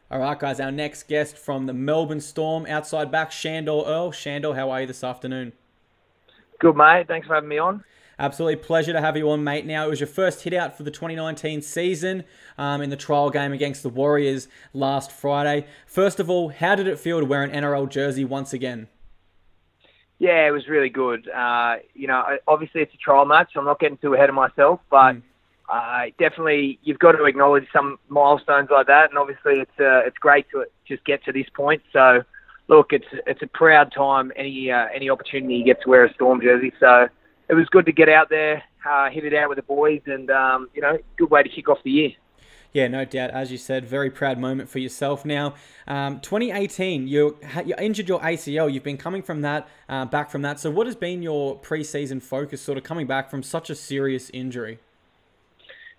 All right, guys, our next guest from the Melbourne Storm, outside back, Sandor Earl. Sandor, how are you this afternoon? Good, mate. Thanks for having me on. Absolutely pleasure to have you on, mate. Now, it was your first hit out for the 2019 season in the trial game against the Warriors last Friday. First of all, how did it feel to wear an NRL jersey once again? Yeah, it was really good. Obviously it's a trial match, so I'm not getting too ahead of myself, but definitely you've got to acknowledge some milestones like that, and obviously it's great to just get to this point. So, look, it's a proud time. Any opportunity you get to wear a Storm jersey, so it was good to get out there, hit it out with the boys, and good way to kick off the year. Yeah, no doubt. As you said, very proud moment for yourself. Now, 2018, you injured your ACL. You've been coming from that, back from that. So what has been your pre-season focus, sort of coming back from such a serious injury?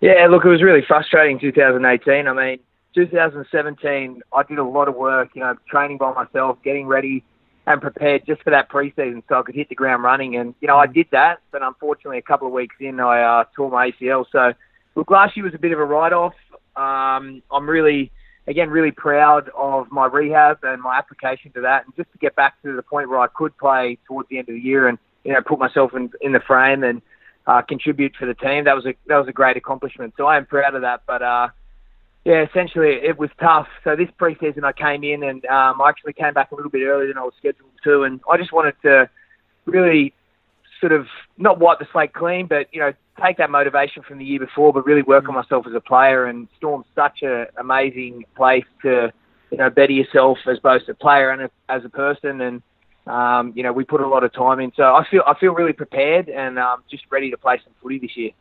Yeah, look, it was really frustrating 2018. I mean, 2017, I did a lot of work, training by myself, getting ready and prepared just for that pre-season so I could hit the ground running. And, I did that, but unfortunately a couple of weeks in, I tore my ACL. So, look, last year was a bit of a write-off. I'm really proud of my rehab and my application to that, and just to get back to the point where I could play towards the end of the year and put myself in the frame and contribute for the team. That was a great accomplishment. So I am proud of that. But essentially it was tough. So this preseason I came in and I actually came back a little bit earlier than I was scheduled to, and I just wanted to really sort of not wipe the slate clean, but take that motivation from the year before, but really work on myself as a player. And Storm's such an amazing place to better yourself as both a player and as a person. And we put a lot of time in, so I feel really prepared and just ready to play some footy this year.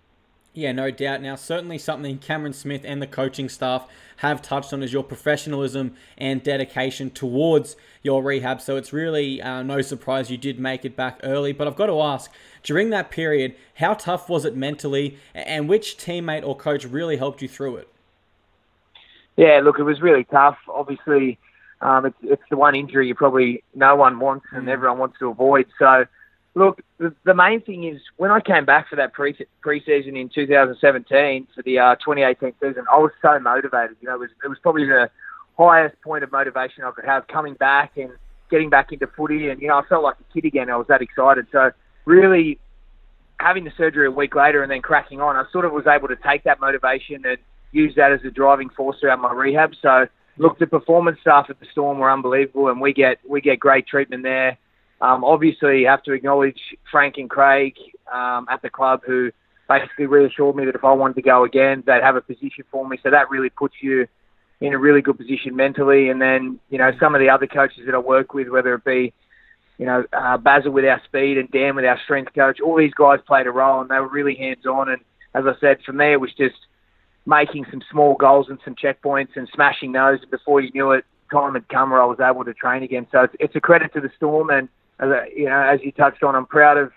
Yeah, no doubt. Now, certainly something Cameron Smith and the coaching staff have touched on is your professionalism and dedication towards your rehab. So it's really no surprise you did make it back early. But I've got to ask, during that period, how tough was it mentally, and which teammate or coach really helped you through it? Yeah, look, it was really tough. Obviously, it's the one injury no one wants and everyone wants to avoid. So, look, the main thing is when I came back for that pre-season in 2017 for the 2018 season, I was so motivated. It was probably the highest point of motivation I could have coming back and getting back into footy. And, I felt like a kid again. I was that excited. So really having the surgery a week later and then cracking on, I sort of was able to take that motivation and use that as a driving force throughout my rehab. So, look, the performance staff at the Storm were unbelievable, and we get great treatment there. Obviously, you have to acknowledge Frank and Craig at the club, who basically reassured me that if I wanted to go again, they'd have a position for me. So that really puts you in a really good position mentally. And then, some of the other coaches that I work with, whether it be, Basil with our speed and Dan with our strength coach, all these guys played a role and they were really hands-on. And as I said, for me, it was just making some small goals and some checkpoints and smashing those. Before you knew it, time had come where I was able to train again. So it's a credit to the Storm. And, as you touched on, I'm proud of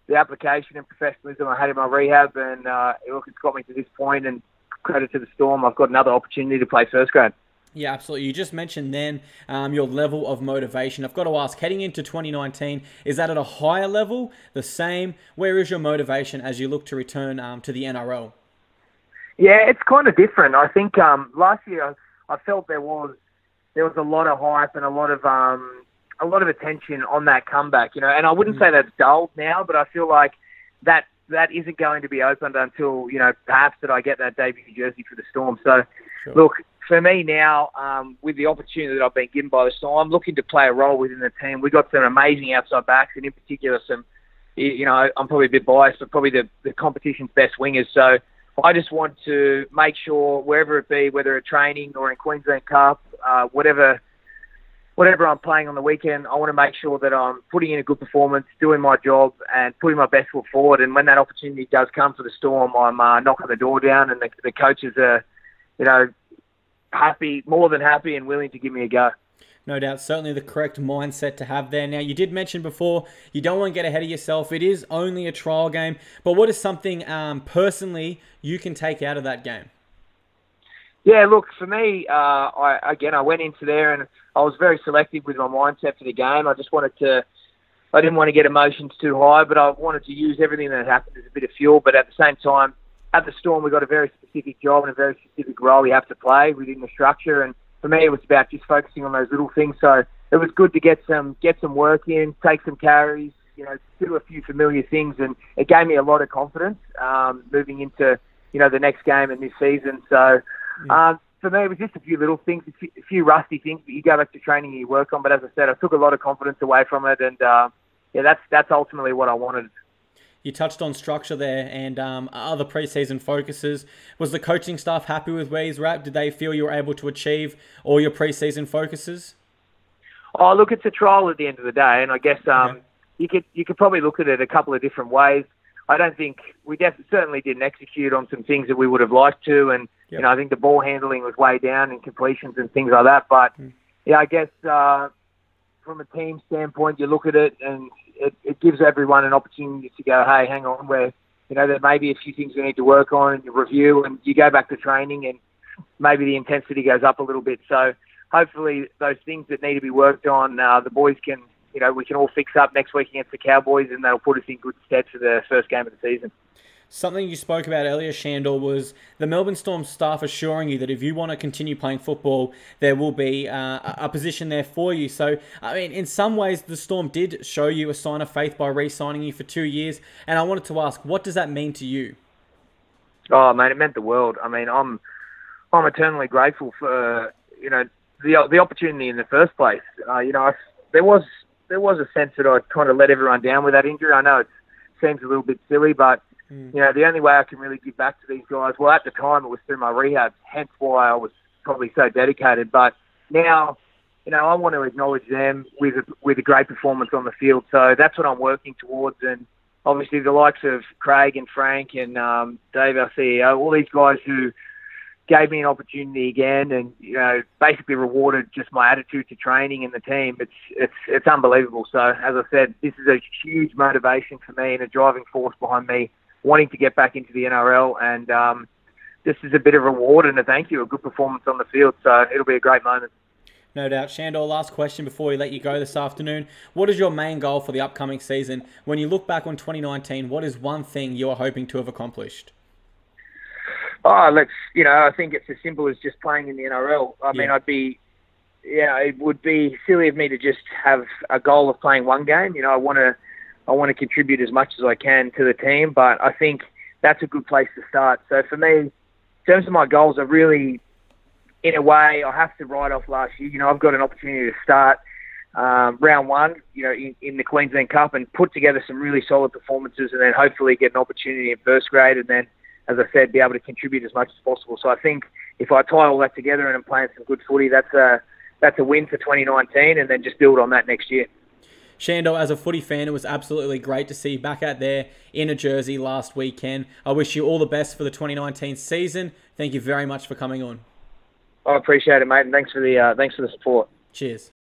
the application and professionalism I had in my rehab. And, look, it's got me to this point, and credit to the Storm. I've got another opportunity to play first grade. Yeah, absolutely. You just mentioned then your level of motivation. I've got to ask, heading into 2019, is that at a higher level, the same? Where is your motivation as you look to return to the NRL? Yeah, it's kind of different. I think last year I felt there was a lot of hype and a lot of attention on that comeback, and I wouldn't say that's dulled now, but I feel like that isn't going to be opened until, perhaps that I get that debut jersey for the Storm. So, Sure. Look, for me now, with the opportunity that I've been given by the Storm, I'm looking to play a role within the team. We've got some amazing outside backs, and in particular some, I'm probably a bit biased, but probably the competition's best wingers. So I just want to make sure, wherever it be, whether at training or in Queensland Cup, whatever I'm playing on the weekend, I want to make sure that I'm putting in a good performance, doing my job, and putting my best foot forward. And when that opportunity does come for the Storm, I'm knocking the door down, and the coaches are, happy, more than happy, and willing to give me a go. No doubt, certainly the correct mindset to have there. Now, you did mention before, you don't want to get ahead of yourself. It is only a trial game. But what is something personally you can take out of that game? Yeah, look, for me, I went into there and I was very selective with my mindset for the game. I didn't want to get emotions too high, but I wanted to use everything that happened as a bit of fuel. But at the same time, at the Storm, we've got a very specific job and a very specific role we have to play within the structure. And for me, it was about just focusing on those little things. So it was good to get some work in, take some carries, do a few familiar things, and it gave me a lot of confidence moving into the next game and this season. So for me, it was just a few little things, a few rusty things that you go back to training and you work on. But as I said, I took a lot of confidence away from it, and that's ultimately what I wanted. You touched on structure there and other preseason focuses. Was the coaching staff happy with where he's at? Did they feel you were able to achieve all your preseason focuses? Oh, look, it's a trial at the end of the day, and I guess you could probably look at it a couple of different ways. I don't think we certainly didn't execute on some things that we would have liked to, and I think the ball handling was way down and completions and things like that. But I guess from a team standpoint, you look at it and it gives everyone an opportunity to go, hey, hang on, where there may be a few things we need to work on, and you review, and you go back to training, and maybe the intensity goes up a little bit. So hopefully those things that need to be worked on, the boys can. We can all fix up next week against the Cowboys, and that'll put us in good stead for the first game of the season. Something you spoke about earlier, Sandor, was the Melbourne Storm staff assuring you that if you want to continue playing football, there will be a position there for you. So, I mean, in some ways, the Storm did show you a sign of faith by re-signing you for 2 years. And I wanted to ask, what does that mean to you? Oh, mate, it meant the world. I mean, I'm eternally grateful for the opportunity in the first place. There was a sense that I kind of let everyone down with that injury. I know it seems a little bit silly, but the only way I can really give back to these guys, well, at the time it was through my rehab, hence why I was probably so dedicated. But now, I want to acknowledge them with a great performance on the field. So that's what I'm working towards. And obviously the likes of Craig and Frank and Dave, our CEO, all these guys who gave me an opportunity again, and basically rewarded just my attitude to training and the team. It's unbelievable. So as I said, this is a huge motivation for me and a driving force behind me wanting to get back into the NRL. And this is a bit of a reward and a thank you, a good performance on the field. So it'll be a great moment. No doubt. Sandor, last question before we let you go this afternoon. What is your main goal for the upcoming season? When you look back on 2019, what is one thing you are hoping to have accomplished? Oh, I think it's as simple as just playing in the NRL. I mean, it would be silly of me to just have a goal of playing one game. I want to contribute as much as I can to the team, but I think that's a good place to start. So for me, in terms of my goals, are really, in a way, I have to write off last year. I've got an opportunity to start round one, in the Queensland Cup and put together some really solid performances, and then hopefully get an opportunity in first grade, and then, as I said, be able to contribute as much as possible. So I think if I tie all that together and I'm playing some good footy, that's a win for 2019, and then just build on that next year. Sandor, as a footy fan, it was absolutely great to see you back out there in a jersey last weekend. I wish you all the best for the 2019 season. Thank you very much for coming on. I appreciate it, mate, and thanks for the support. Cheers.